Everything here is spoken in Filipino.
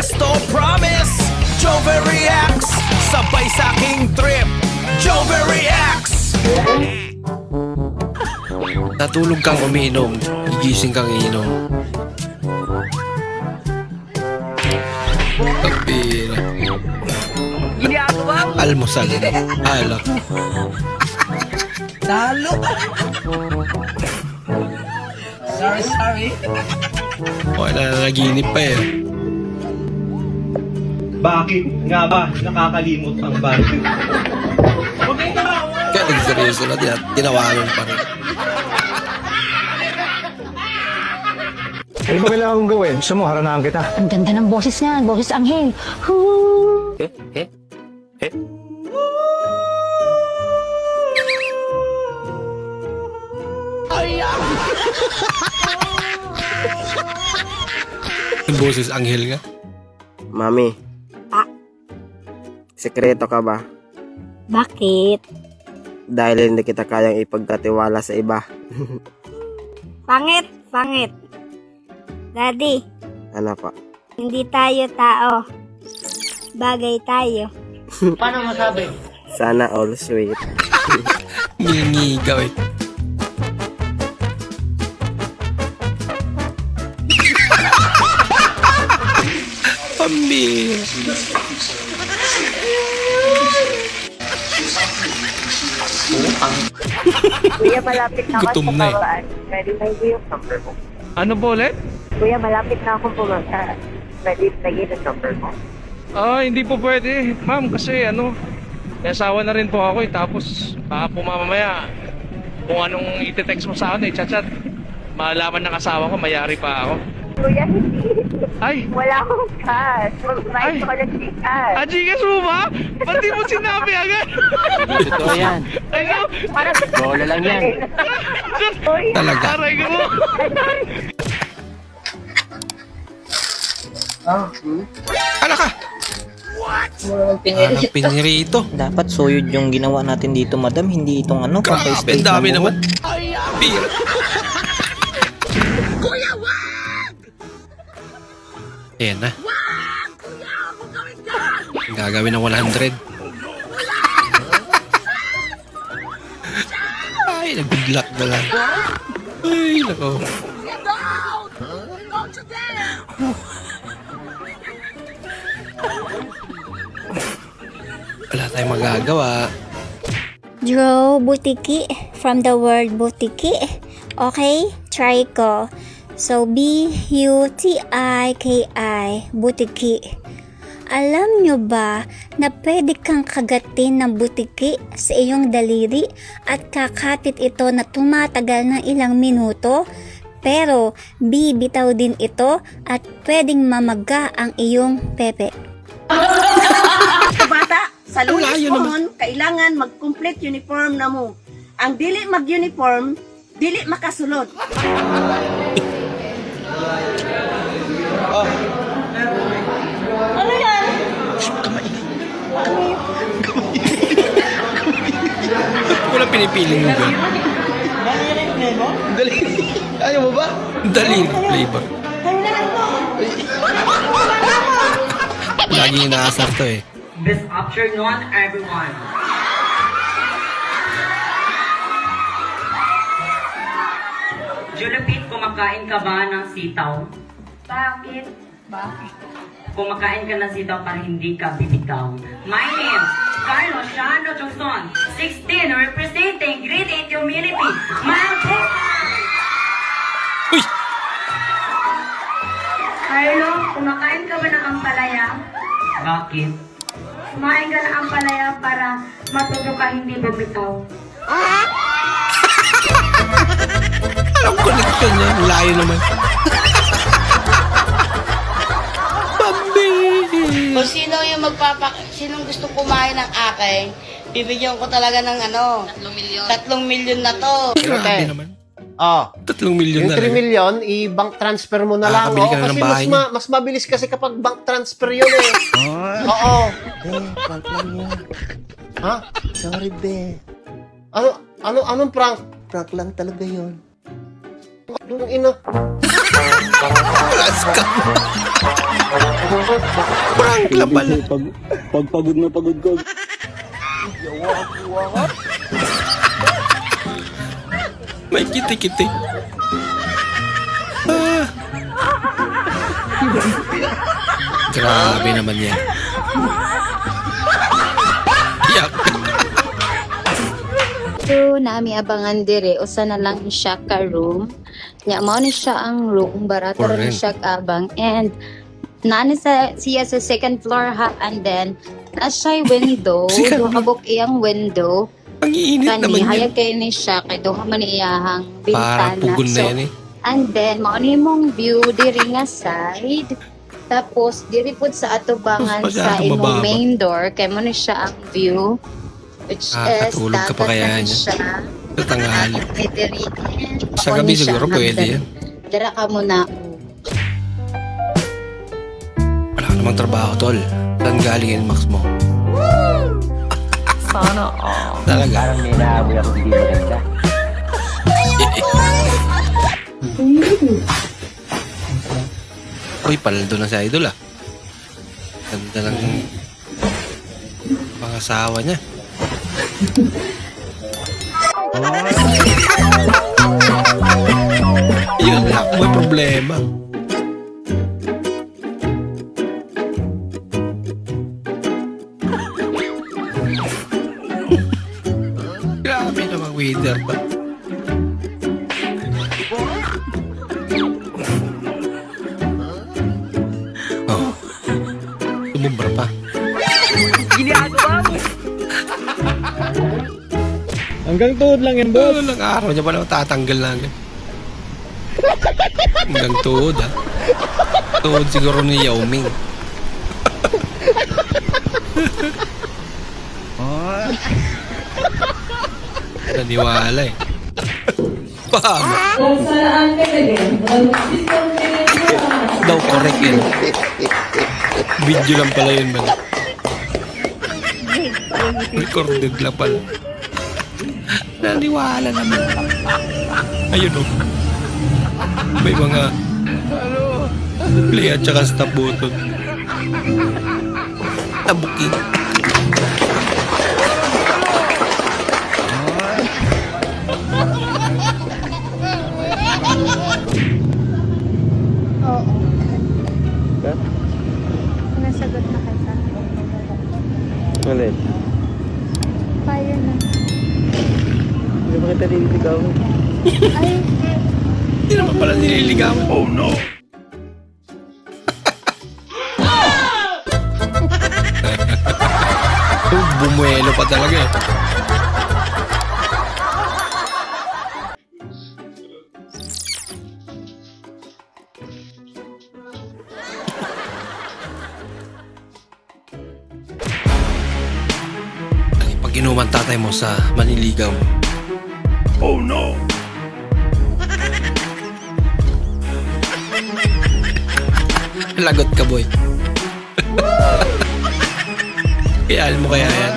Esto promise, Jover reacts. Sabay sa aking trip, Jover reacts. Natulog kang umiinom, gigising kang iinom. Tapira. Almusal. Alak. Talo. Sorry. O, nanaginip pa eh. Bakit nga ba nakakalimot ang bagay? Kaya nagseryoso na, tinawanan pa rin. Ano ba kailangan kong gawin? Gusto mo, haranahan kita. Ang ganda ng boses niya, boses Anghel. Yung boses Anghel nga. Mami. Sekreto ka ba? Bakit? Dahil hindi kita kayang ipagkatiwala sa iba. Pangit. Daddy, Ano pa? hindi tayo tao. Bagay tayo. Sana all sweet. Ngingigaw eh. Pambira. Kuya, malapit na Gutom na eh. Ready na yung number mo. Ano po ulit? Kuya, malapit na akong pumunta. Ready na yung number mo. Hindi po pwede, ma'am, kasi may asawa na rin po ako eh. Tapos baka po mamaya kung anong iti-text mo sa akin chat-chat. Malaman ng asawa ko, mayari pa ako. Kuya, hindi. Ay! Wala akong cash. Ay. Mag-buy ko ng cash. Ajigas mo ba? Ba't di mo sinabi agad? Totoo yan. Ano? Bola lang yan. Talaga. Aray ko mo. Ala ka! Anong pinirito? Dapat soyod yung ginawa natin dito, madam. Hindi itong ano, Grabe, papa-state ang dami na buhok. naman. Pira. Ayan na. Gagawin ng 100. Ay, nag-good luck na lang. Ay, nako. Wala tayong magagawa. Draw butiki from the word butiki. Okay? Try ko. So, B-U-T-I-K-I, butiki. Alam nyo ba na pwede kang kagatin ng butiki sa iyong daliri at kakapit ito na tumatagal ng ilang minuto? Pero, bibitaw din ito at pwedeng mamaga ang iyong pepe. Bata, sa Louis Ang layo Vuitton, kailangan mag-complete uniform na mo. Ang dili mag-uniform, dili makasulod. Ano yan? Walang pinipiling mo ba? Dali. Ayaw mo ba? Dali flavor. Lagi inaasar to eh. This afternoon, everyone. Julipit, kumakain ka ba ng sitaw? Bakit? Kumakain ka ng sitaw para hindi ka bibitaw. My name, Carlos Shano Johnson, 16, representing Grade 8 Community. Uy! Carlo, kumakain ka ba ng ampalaya? Bakit? Kumain ka ng ampalaya para matulog ka hindi bibitaw. Anong connection niya? Layo naman. Pambili! Kung sino yung sinong gusto kumain ng akin, bibigyan ko talaga ng 3 milyon na to. Grabe naman. 3 milyon Yung na 3 lang. million, i-bank transfer mo na lang. Kakabili ka na Kasi ng bahay mas mabilis kasi kapag bank transfer yun eh. Oo. Prank lang yun. Ha? Sorry, be. Anong prank? Prank lang talaga yun. Anong ina? Wala Scam. Prank lang pala. Pag pagod na pagod ko. May kiti-kiti. Ah. Grabe naman yan. Yak. So, nami abangan dire, usa na lang siya ka room. Nya mao ni siya ang room, barato ra ni siya abang. And nani siya sa second floor ha, and then na siya window, duha kabuk iyang window. Ang iinit Kani naman yan. hayag kay ni siya kay duha man ni iyahang Parang bintana. pugon na yan eh. And then mao ni mong view diri nga side. Tapos diri pud sa atubangan sa Masyado imong mababa. main door kay mo ni siya ang view. Which is Katulog ka pa dagat kaya na niya. siya. Sa tanghali. Diri. Sa gabi siguro pwede yan. Dira ka muna. Wala ka namang trabaho, tol. Saan galing yung max mo? Sana all. Talaga. Parang may naamoy ako hindi maganda. Uy, paldo na si Idol ah. Ganda ng pangasawa niya. Yun lang, may problema. Grabe namang waiter pa. Oh. Sumubra pa. Hanggang tuhod lang yan, boss. Lang araw niya pala tatanggal na agad. Hanggang tuhod ha. Tuhod siguro ni Yao Ming. Naniwala eh. Pama. Daw correct yun. Video lang pala yun man. Recorded lang pala. Naniwala naman. Ayun o. May mga play at saka stop button. Tabuki. Oo. Nasagot na kita. Ulit. Kaya na. Hindi ba kita nililigaw? Ay, Hindi naman pala nililigawan. Oh no! Bumuelo pa talaga eh. Ay, pag inuman tatay mo sa maniligaw. Oh no! Lagot ka, boy. Kaya mo kaya yan.